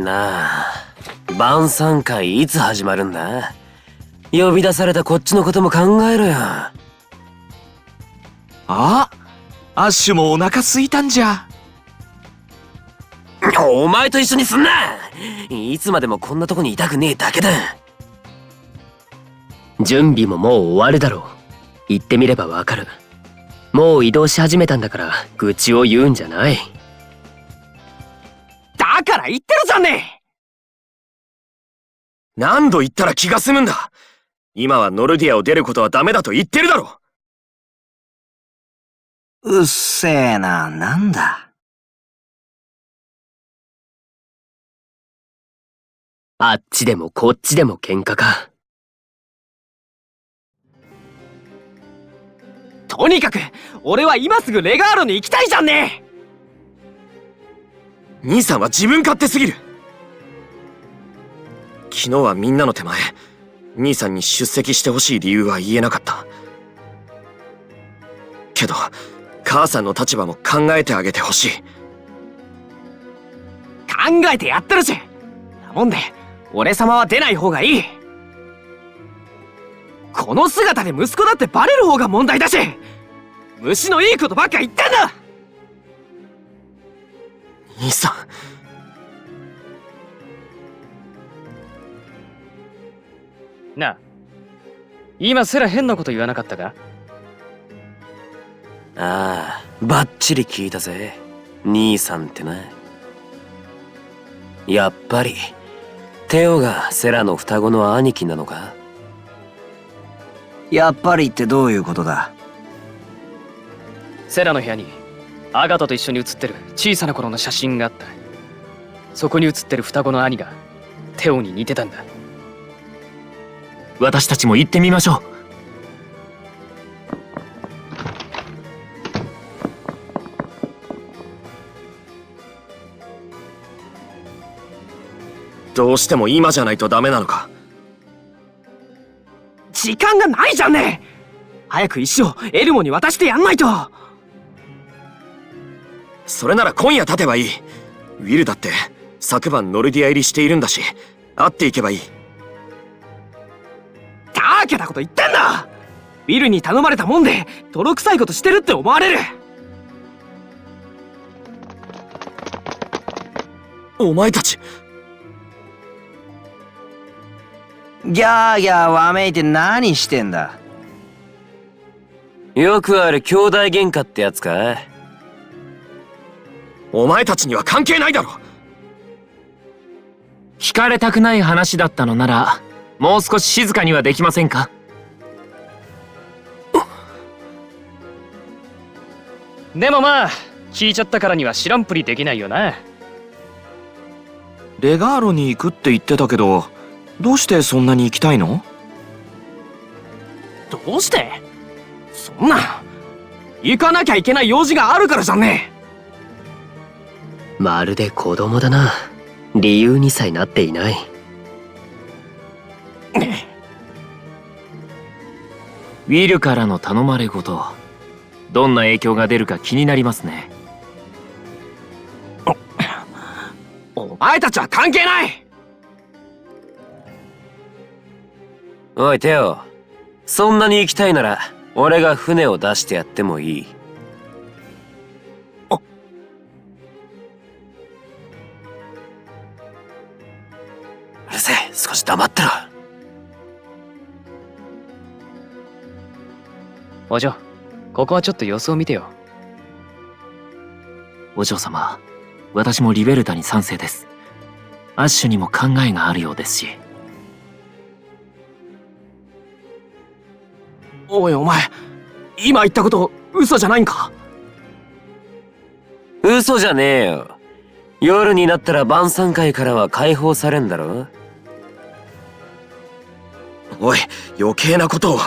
なあ、晩餐会いつ始まるんだ？呼び出されたこっちのことも考えろよ。あ、アッシュもお腹空いたんじゃ。お前と一緒にすんな。いつまでもこんなとこにいたくねえだけだ。準備ももう終わるだろう。言ってみればわかる。もう移動し始めたんだから愚痴を言うんじゃない。だから言ってるじゃんね。何度言ったら気が済むんだ。今はノルディアを出ることはダメだと言ってるだろ。うっせえな、なんだ。あっちでもこっちでも喧嘩か。とにかく俺は今すぐレガーロに行きたいじゃんね。兄さんは自分勝手すぎる。昨日はみんなの手前、兄さんに出席してほしい理由は言えなかった。けど母さんの立場も考えてあげてほしい。考えてやってるし。なもんで俺様は出ない方がいい。この姿で息子だってバレる方が問題だし、虫のいいことばっか言ってんだ。兄さんなあ、今すら変なこと言わなかったか？ああ、バッチリ聞いたぜ。兄さんってな。やっぱりテオがセラの双子の兄貴なのか？やっぱりってどういうことだ？セラの部屋にアガトと一緒に写ってる小さな頃の写真があった。そこに写ってる双子の兄がテオに似てたんだ。私たちも行ってみましょう。どうしても今じゃないとダメなのか？時間がないじゃんね。早く石をエルモに渡してやんないと。それなら今夜立てばいい。ウィルだって昨晩ノルディア入りしているんだし、会っていけばいい。だけなこと言ってんだ。ウィルに頼まれたもんで泥臭いことしてるって思われる。お前たちギャーギャーわめいて何してんだ？よくある兄弟喧嘩ってやつか？お前たちには関係ないだろ。聞かれたくない話だったのならもう少し静かにはできませんか？でもまあ聞いちゃったからには知らんぷりできないよな。レガーロに行くって言ってたけど、どうしてそんなに行きたいの？どうして？そんな行かなきゃいけない用事があるからじゃんね。まるで子供だな。理由にさえなっていない。ウィルからの頼まれごと、どんな影響が出るか気になりますね。お前たちは関係ない。おいテオ、そんなに行きたいなら俺が船を出してやってもいい。うるせえ、少し黙ってろ。お嬢、ここはちょっと様子を見てよ。お嬢様、私もリベルタに賛成です。アッシュにも考えがあるようですし。おいお前、今言ったこと嘘じゃないんか？嘘じゃねえよ。夜になったら晩餐会からは解放されんだろ。おい、余計なことを。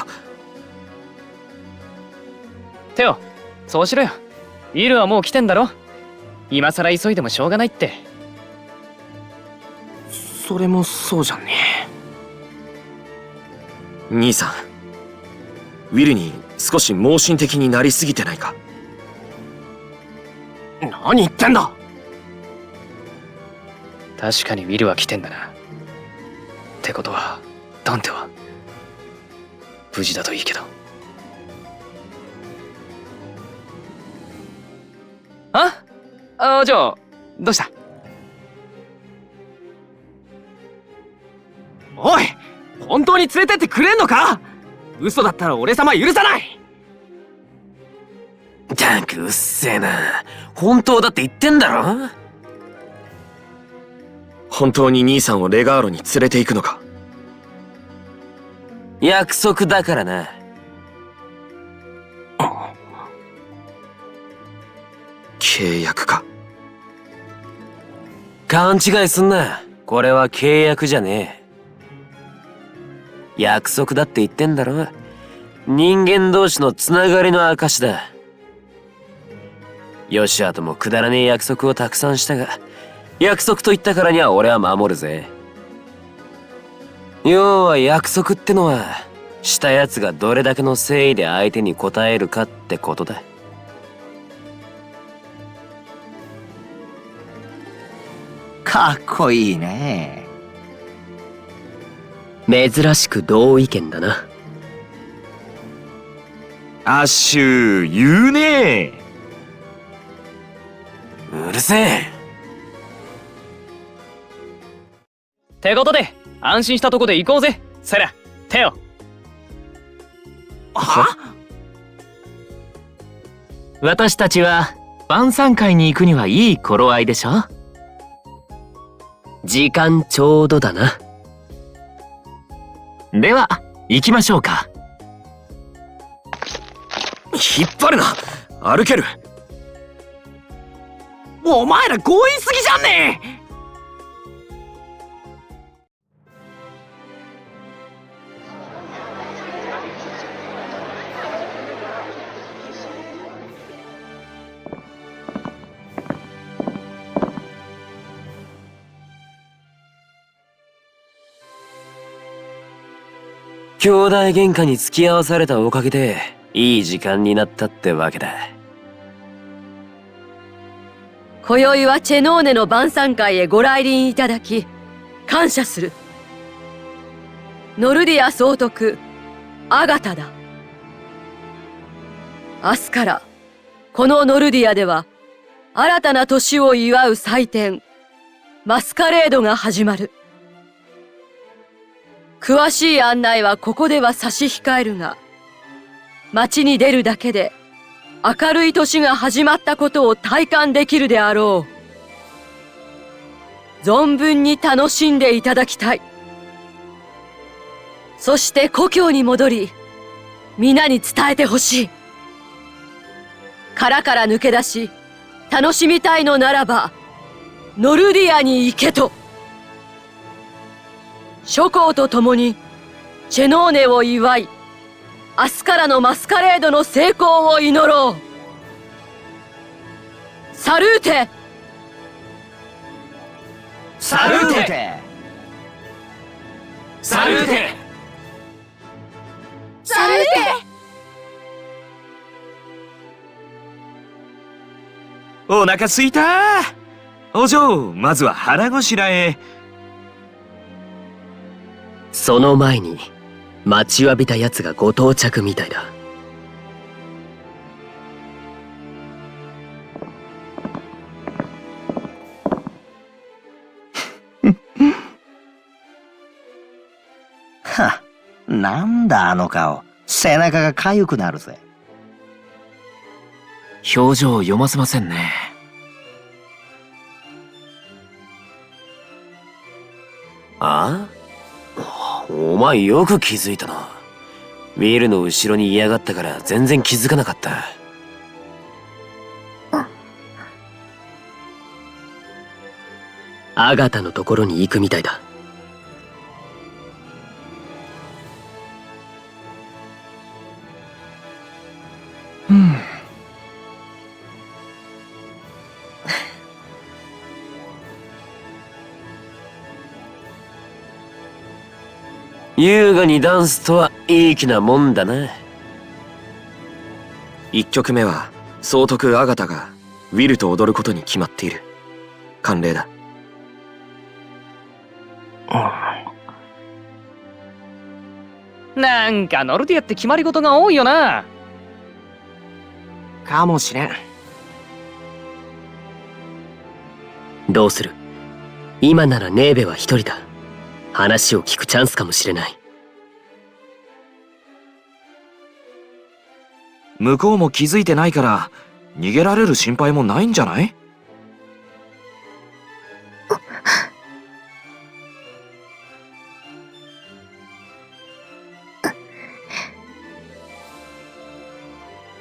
テオ、そうしろよ。ウィルはもう来てんだろ。今さら急いでもしょうがないって。それもそうじゃんね。兄さん、ウィルに少し盲信的になりすぎてないか？何言ってんだ。確かにウィルは来てんだな。ってことはダンテは無事だといいけど。じゃあどうした？おい、本当に連れてってくれんのか？嘘だったら俺様許さない。たくうっせえな。本当だって言ってんだろ。本当に兄さんをレガーロに連れて行くのか？約束だからな。契約か。勘違いすんな。これは契約じゃねえ。約束だって言ってんだろ。人間同士のつながりの証だ。ヨシアともくだらねえ約束をたくさんしたが、約束と言ったからには俺は守るぜ。要は約束ってのは、したやつがどれだけの誠意で相手に応えるかってことだ。かっこいいね。珍しく同意見だな。アッシュ、言うね。うるせえ。ってことで安心したとこで行こうぜ。セラ、テオ。私たちは晩餐会に行くにはいい頃合いでしょ。時間ちょうどだな。では行きましょうか。引っ張るな。歩ける。お前ら強引すぎじゃんねえ。兄弟喧嘩に付き合わされたおかげでいい時間になったってわけだ。今宵はチェノーネの晩餐会へご来臨いただき感謝する。ノルディア総督アガタだ。明日からこのノルディアでは新たな年を祝う祭典マスカレードが始まる。詳しい案内はここでは差し控えるが、街に出るだけで明るい年が始まったことを体感できるであろう。存分に楽しんでいただきたい。そして故郷に戻り、皆に伝えてほしい。殻から抜け出し、楽しみたいのならば、ノルディアに行けと。諸侯と共にチェノーネを祝い、明日からのマスカレードの成功を祈ろう。サルーテ！サルーテ！サルーテ！サルーテ！お腹すいた。お嬢、まずは腹ごしらえ。その前に待ちわびた奴がご到着みたいだ。は、なんだあの顔。背中が痒くなるぜ。表情を読ませませんね。ああ？お前よく気づいたな。ウィルの後ろにいやがったから全然気づかなかった。アガタのところに行くみたいだ。優雅にダンスとはいい気なもんだな。1曲目は総督アガタがウィルと踊ることに決まっている。慣例だ。なんかノルディアって決まり事が多いよな。かもしれん。どうする？今ならネーベは一人だ。話を聞くチャンスかもしれない。向こうも気づいてないから逃げられる心配もないんじゃない？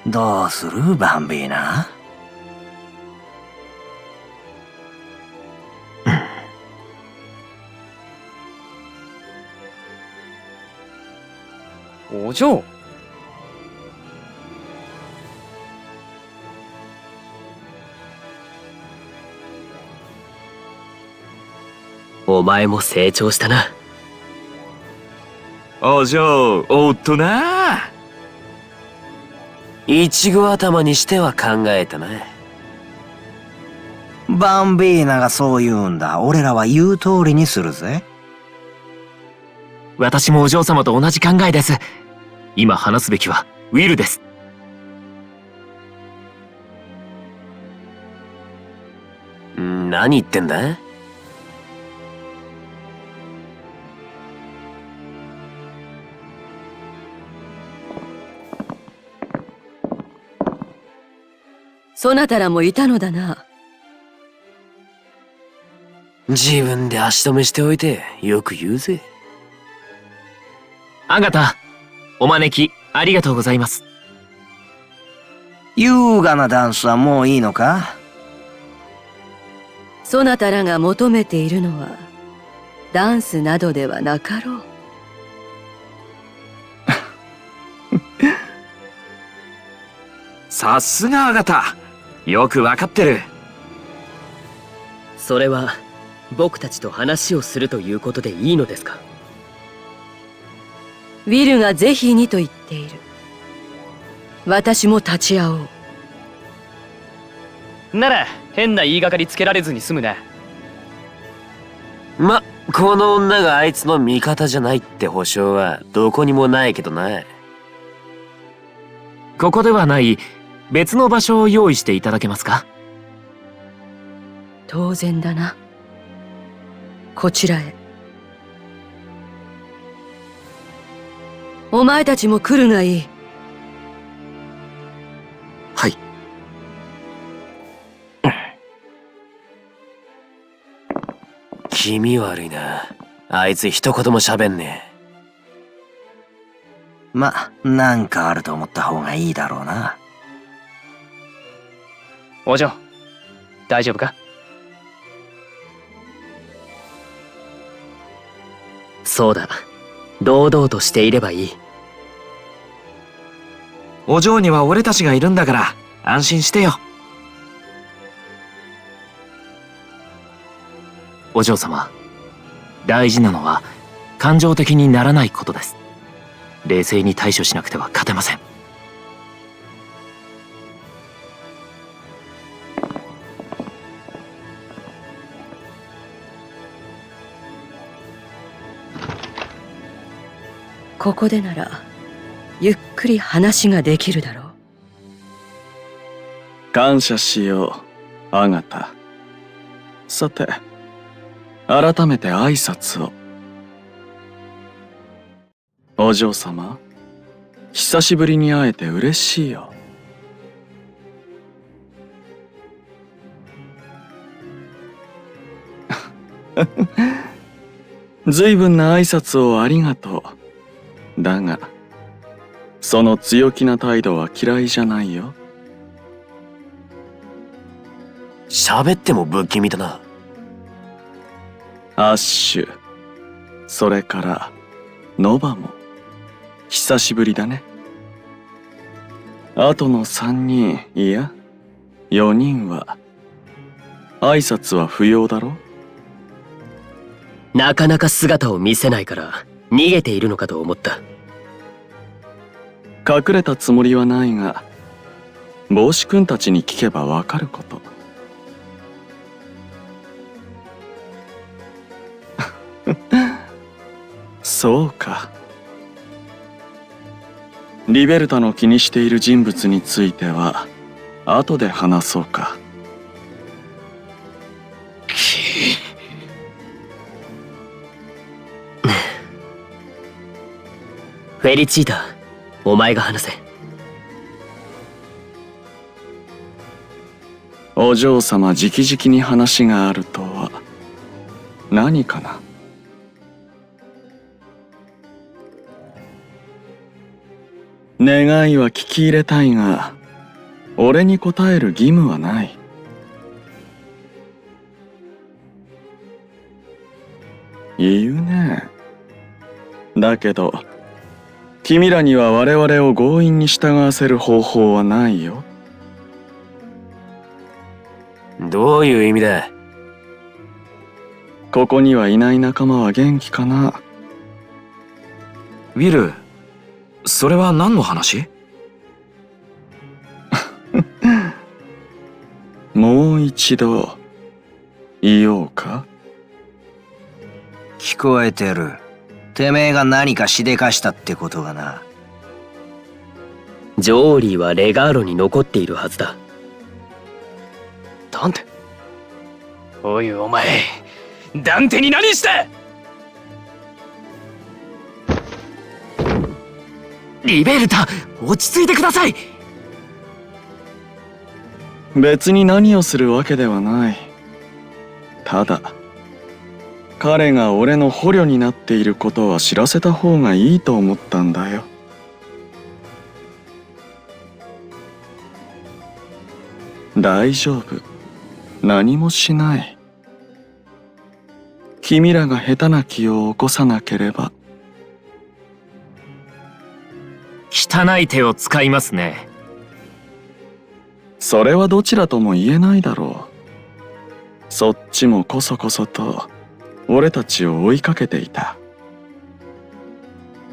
どうするバンビーナ？お嬢。お前も成長したな。お嬢、おっとな。いちご頭にしては考えたな。バンビーナがそう言うんだ。俺らは言う通りにするぜ。私もお嬢様と同じ考えです。今話すべきはウィルです。何言ってんだ？そなたらもいたのだな。自分で足止めしておいてよく言うぜ。アガタ、お招きありがとうございます。優雅なダンスはもういいのか？そなたらが求めているのはダンスなどではなかろう。さすがアガタ、よくわかってる。それは僕たちと話をするということでいいのですか？ウィルが是非にと言っている。私も立ち会おう。なら変な言いがかりつけられずに済むな。ま、この女があいつの味方じゃないって保証はどこにもないけどな。ここではない別の場所を用意していただけますか？当然だな。こちらへ。お前たちも来るがいい。はい。気味悪いな。あいつ一言も喋んねえ。ま、なんかあると思った方がいいだろうな。お嬢、大丈夫か？そうだ。堂々としていればいい。お嬢には俺たちがいるんだから安心してよ。お嬢様、大事なのは感情的にならないことです。冷静に対処しなくては勝てません。ここでならゆっくり話ができるだろう。感謝しよう、アガタ。さて、改めて挨拶を。お嬢様、久しぶりに会えて嬉しいよ。ずいぶんな挨拶をありがとう。だが、その強気な態度は嫌いじゃないよ。喋っても不気味だな。アッシュ、それからノバも久しぶりだね。あとの3人、いや4人は挨拶は不要だろ？なかなか姿を見せないから逃げているのかと思った。隠れたつもりはないが、帽子くんたちに聞けばわかること。そうか。リベルタの気にしている人物については後で話そうか。フェリチータ、お前が話せ。お嬢様直々に話があるとは何かな。願いは聞き入れたいが、俺に答える義務はない。言うね。だけど、君らには我々を強引に従わせる方法はないよ。どういう意味だ？ここにはいない仲間は元気かな。ウィル、それは何の話？もう一度言おうか。聞こえてる。てめえが何かしでかしたってことがな。ジョーリーはレガーロに残っているはずだ。ダンテ？おいお前、ダンテに何した？リベルタ、落ち着いてください。別に何をするわけではない。ただ彼が俺の捕虜になっていることは知らせた方がいいと思ったんだよ。大丈夫。何もしない。君らが下手な気を起こさなければ。汚い手を使いますね。それはどちらとも言えないだろう。そっちもこそこそと俺たちを追いかけていた。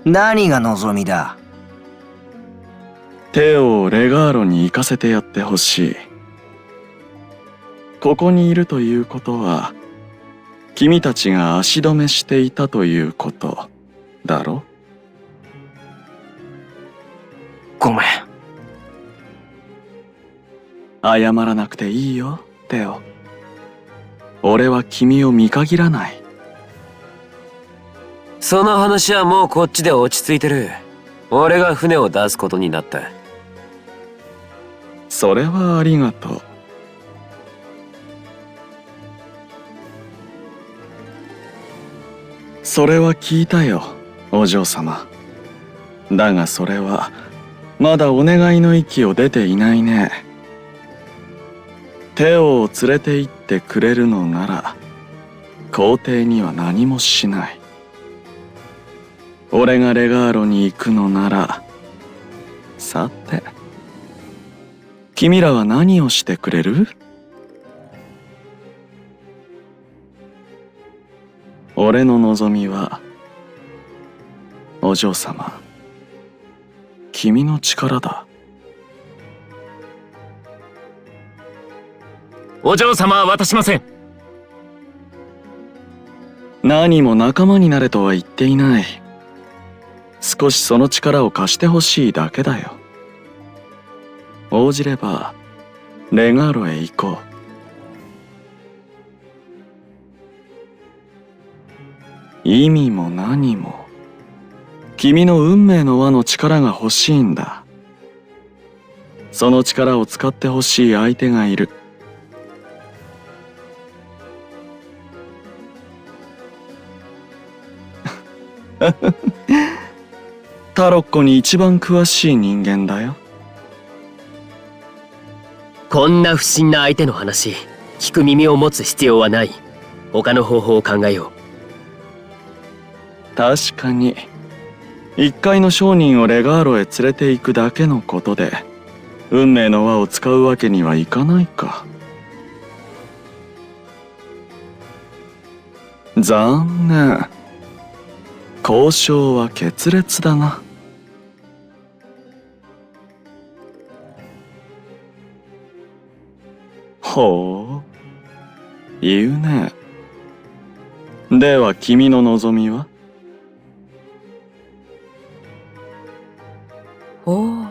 何が望みだ？テオをレガーロに行かせてやってほしい。ここにいるということは君たちが足止めしていたということだろ。ごめん。謝らなくていいよ、テオ。俺は君を見限らない。その話はもうこっちで落ち着いてる。俺が船を出すことになった。それはありがとう。それは聞いたよ、お嬢様。だがそれはまだお願いの域を出ていないね。テオを連れて行ってくれるのなら皇帝には何もしない。俺がレガーロに行くのなら、さて君らは何をしてくれる？俺の望みは、お嬢様、君の力だ。お嬢様は渡しません。何も仲間になれとは言っていない。少しその力を貸してほしいだけだよ。応じればレガーロへ行こう。意味も何も、君の運命の輪の力が欲しいんだ。その力を使ってほしい相手がいる。タロッコに一番詳しい人間だよ。こんな不審な相手の話、聞く耳を持つ必要はない。他の方法を考えよう。確かに一介の商人をレガーロへ連れて行くだけのことで運命の輪を使うわけにはいかないか。残念。交渉は決裂だな。ほう、言うね。では君の望みは？ほう。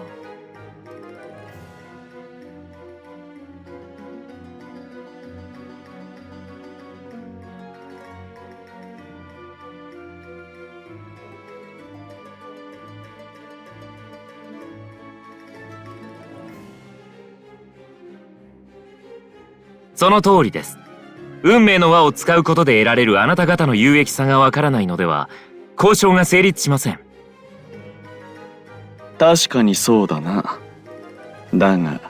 その通りです。運命の輪を使うことで得られるあなた方の有益さがわからないのでは、交渉が成立しません。確かにそうだな。だが、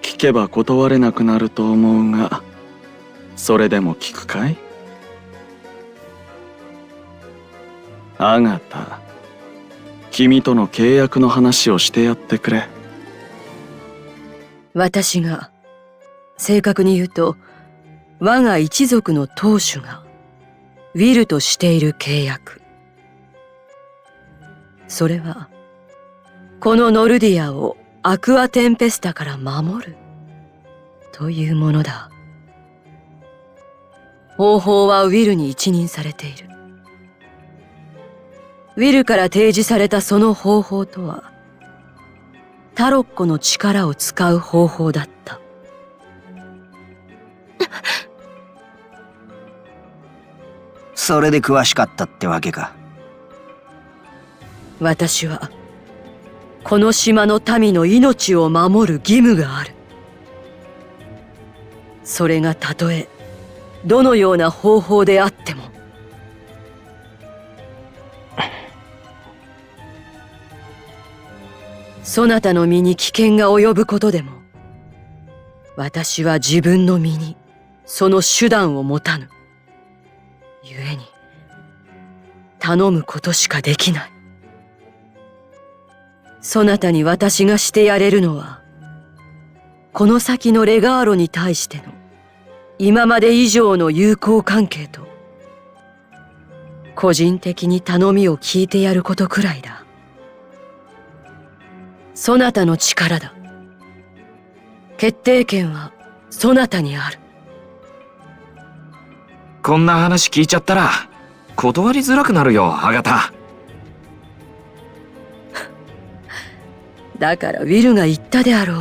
聞けば断れなくなると思うが、それでも聞くかい？アガタ、君との契約の話をしてやってくれ。私が、正確に言うと、我が一族の当主が、ウィルとしている契約。それは、このノルディアをアクアテンペスタから守る、というものだ。方法はウィルに一任されている。ウィルから提示されたその方法とは、タロッコの力を使う方法だった。それで詳しかったってわけか。私は、この島の民の命を守る義務がある。それがたとえ、どのような方法であっても。そなたの身に危険が及ぶことでも、私は自分の身にその手段を持たぬ。ゆえに、頼むことしかできない。そなたに私がしてやれるのは、この先のレガーロに対しての今まで以上の友好関係と、個人的に頼みを聞いてやることくらいだ。そなたの力だ。決定権はそなたにある。こんな話聞いちゃったら断りづらくなるよ、アガタ。だからウィルが言ったであろう。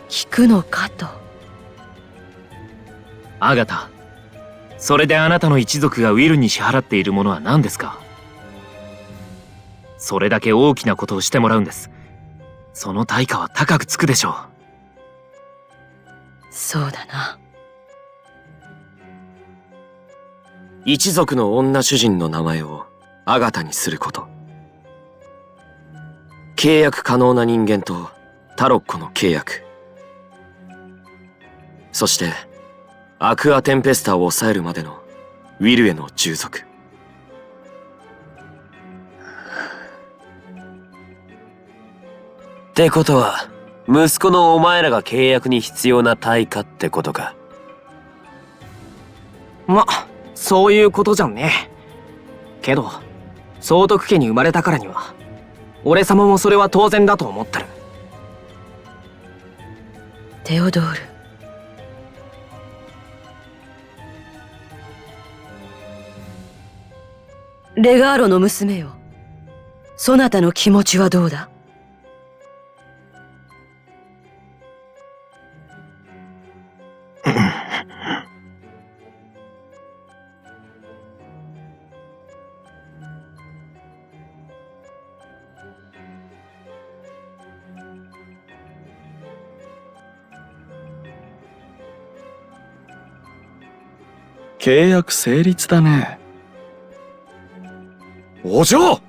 聞くのかと。アガタ、それであなたの一族がウィルに支払っているものは何ですか？それだけ大きなことをしてもらうんです。その対価は高くつくでしょう。そうだな。一族の女主人の名前をアガタにすること。契約可能な人間とタロッコの契約。そして、アクアテンペスタを抑えるまでのウィルへの従属。ってことは、息子のお前らが契約に必要な対価ってことか。そういうことじゃんね。けど、総督家に生まれたからには、俺様もそれは当然だと思ってる。テオドール。レガーロの娘よ。そなたの気持ちはどうだ？契約成立だね。お嬢！おい、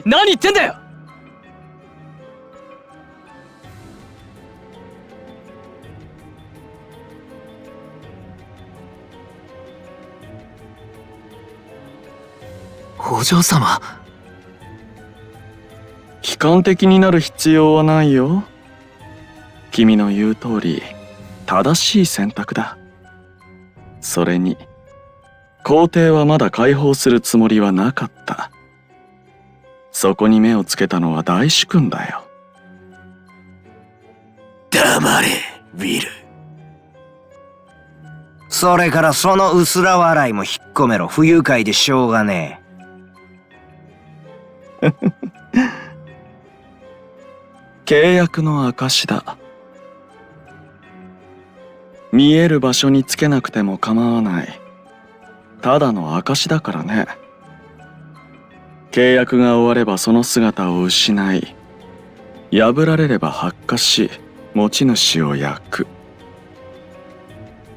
何言ってんだよ！お嬢様。悲観的になる必要はないよ。君の言う通り、正しい選択だ。それに、皇帝はまだ解放するつもりはなかった。そこに目をつけたのは大主君だよ。黙れ、ウィル。それからその薄ら笑いも引っ込めろ。不愉快でしょうがね契約の証だ。見える場所につけなくても構わない。ただの証だからね。契約が終わればその姿を失い、破られれば発火し、持ち主を焼く。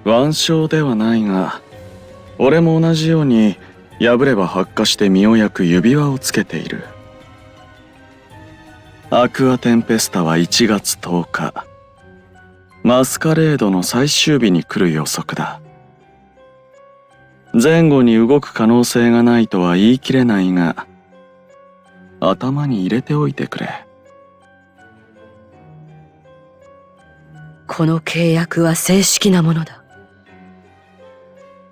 腕章ではないが、俺も同じように破れば発火して身を焼く指輪をつけている。アクアテンペスタは1月10日。マスカレードの最終日に来る予測だ。前後に動く可能性がないとは言い切れないが、頭に入れておいてくれ。この契約は正式なものだ。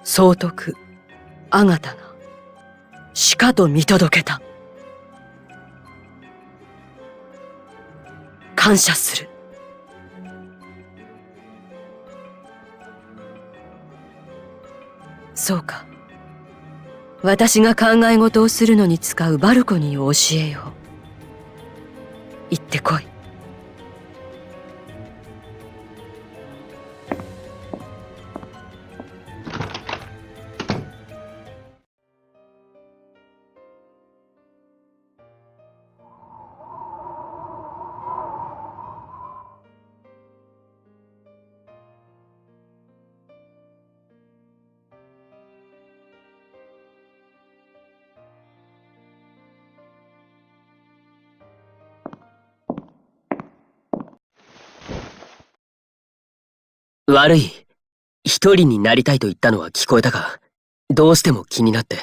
総督アガタがしかと見届けた。感謝する。そうか。私が考え事をするのに使うバルコニーを教えよう。行ってこい。悪い。一人になりたいと言ったのは聞こえたが、どうしても気になって。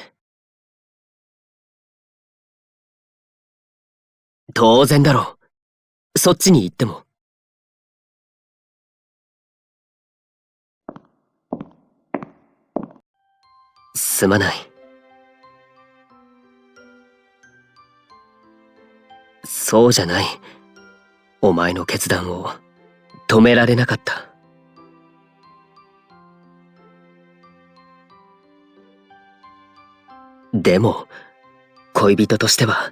当然だろう。そっちに行っても。すまない。そうじゃない。お前の決断を止められなかった。でも、恋人としては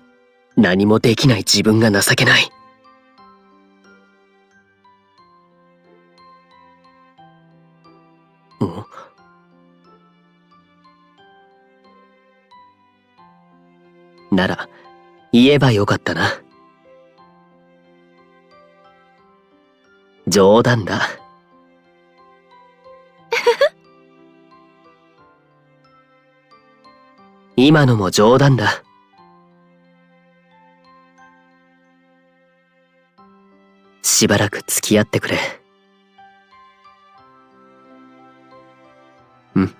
何もできない自分が情けない。なら、言えばよかったな。冗談だ。今のも冗談だ。しばらく付き合ってくれ。うん。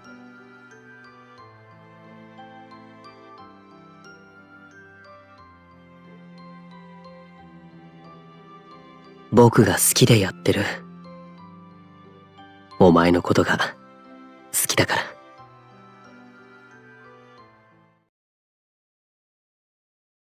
僕が好きでやってる。お前のことが好きだから。